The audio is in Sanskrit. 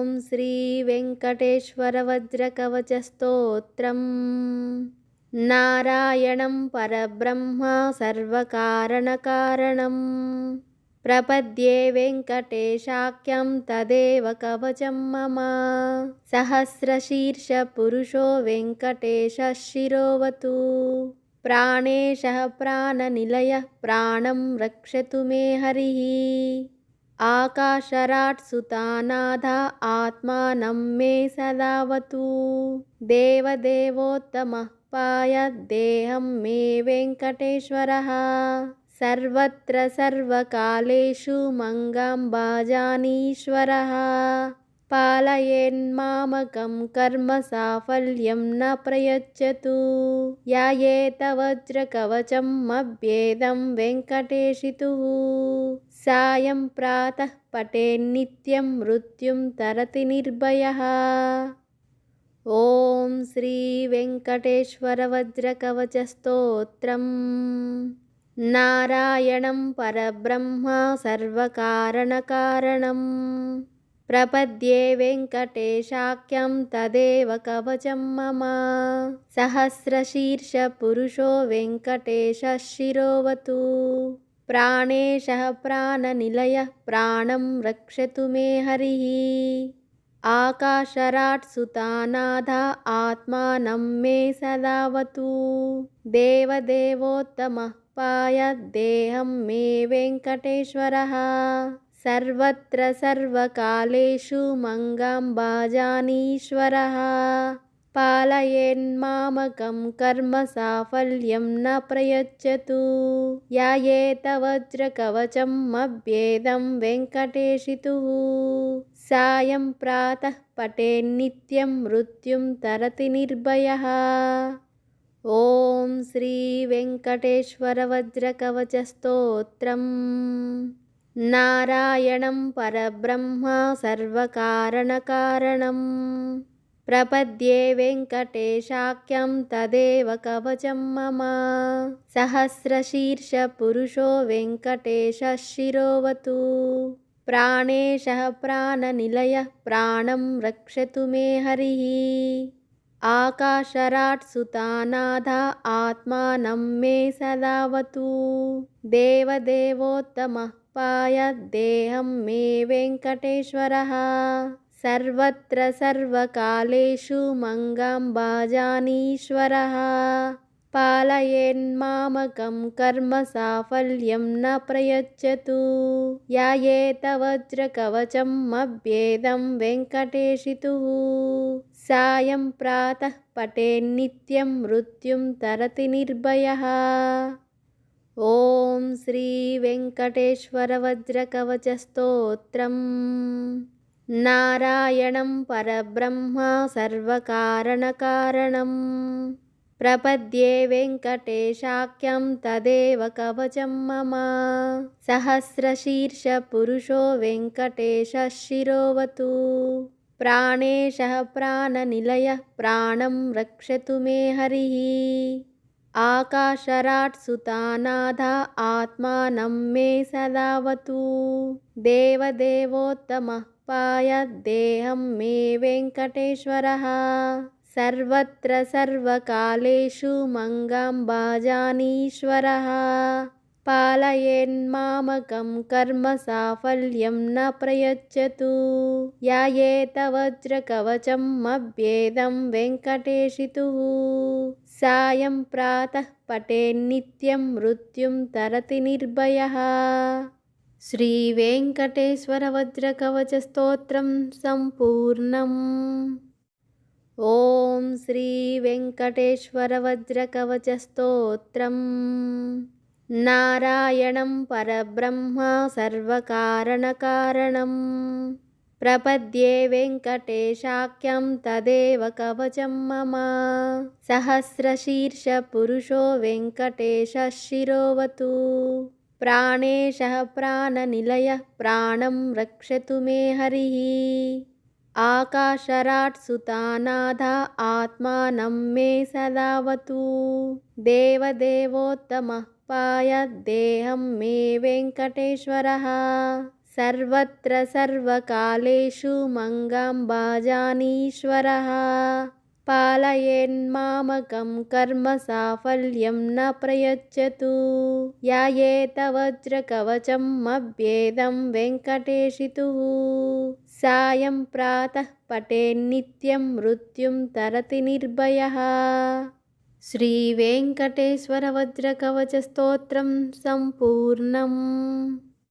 ॐ श्री वेंकटेश्वर वज्रकवचस्तोत्रम्। नारायणं परब्रह्म सर्वकारणकारणं प्रपद्ये वेंकटेशाख्यं तदेव कवचं मम। सहस्रशीर्षपुरुषो वेंकटेशः शिरोवतु प्राणेशः प्राणनिलयः प्राणं रक्षतु मे हरिः। आकाशराट् सुतानाथा आत्मानं मे सदावतु देवदेवोत्तमः पायाद्देहं मे वेङ्कटेश्वरः। सर्वत्र सर्वकालेषु मङ्गाम्बाजानीश्वरः पालयेन्मामकं कर्म साफल्यं न प्रयच्छतु। यायेत वज्रकवचं मभ्येदं वेङ्कटेशितुः सायं प्रातः पठेन्नित्यं मृत्युं तरति निर्भयः। ॐ श्री वेंकटेश्वर वज्रकवचस्तोत्रम्। नारायणं परब्रह्म सर्वकारणकारणं प्रपद्ये वेंकटेशाख्यं तदेव कवचं मम। सहस्रशीर्षपुरुषो वेंकटेशः शिरोवतु प्राणेशः प्राणनिलयः प्राणं रक्षतु मे हरिः। आकाशराट् सुतानाथा आत्मानं मे सदावतु देवदेवोत्तमः पायाद्देहं मे वेङ्कटेश्वरः। सर्वत्र सर्वकालेषु मङ्गाम्बाजानीश्वरः पालयेन्मामकं कर्म साफल्यं न प्रयच्छतु। यायेत वज्रकवचं मभ्येदं वेङ्कटेशितुः सायं प्रातः पठेन्नित्यं मृत्युं तरति निर्भयः। ॐ श्री वेंकटेश्वर वज्रकवचस्तोत्रम्। नारायणं परब्रह्म सर्वकारणकारणं प्रपद्ये वेंकटेशाख्यं तदेव कवचं मम। सहस्रशीर्षपुरुषो वेंकटेशः शिरोवतु प्राणेशः प्राणनिलयः प्राणं रक्षतु मे हरिः। आकाशराट् सुतानाथा आत्मानं मे सदावतु देवदेवोत्तमः पायाद्देहं मे वेङ्कटेश्वरः। सर्वत्र सर्वकालेषु मङ्गाम्बाजानीश्वरः पालयेन्मामकं कर्म साफल्यं न प्रयच्छतु। यायेत वज्रकवचं मभ्येदं वेङ्कटेशितुः सायं प्रातः पठेन्नित्यं मृत्युं तरति निर्भयः। ॐ श्री वेंकटेश्वर वज्रकवचस्तोत्रम्। नारायणं परब्रह्म सर्वकारणकारणं प्रपद्ये वेंकटेशाख्यं तदेव कवचं मम। सहस्रशीर्षपुरुषो वेंकटेशः शिरोवतु प्राणेशः प्राणनिलयः प्राणं रक्षतु मे हरिः। आकाशराट् सुतानाथा आत्मानं मे सदावतु देवदेवोत्तमः पायाद्देहं मे वेङ्कटेश्वरः। सर्वत्र सर्वकालेषु मङ्गाम्बाजानीश्वरः पालयेन्मामकं कर्म साफल्यं न प्रयच्छतु। यायेत वज्रकवचं मभ्येदं वेङ्कटेशितुः सायं प्रातः पठेन्नित्यं मृत्युं तरति निर्भयः। श्री वेंकटेश्वर वज्रकवचस्तोत्रं सम्पूर्णम्। ॐ श्री वेंकटेश्वर वज्रकवचस्तोत्रम्। नारायणं परब्रह्म सर्वकारणकारणं प्रपद्ये वेंकटेशाख्यं तदेव कवचं मम। सहस्रशीर्षपुरुषो वेंकटेशः शिरोवतु प्राणेशः प्राणनिलयः प्राणं रक्षतु मे हरिः। आकाशराट् सुतानाथा आत्मानं मे सदावतु देवदेवोत्तमः पायाद्देहं मे वेङ्कटेश्वरः। सर्वत्र सर्वकालेषु मंगाम्बाजानीश्वरः पालयेन्मामकं कर्म साफल्यं न प्रयच्छतु यायेत वज्रकवचं मभ्येदं वेङ्कटेशितुः सायं प्रातः पठेन्नित्यं मृत्युं तरति निर्भयः। श्रीवेङ्कटेश्वरवज्रकवचस्तोत्रं सम्पूर्णम्।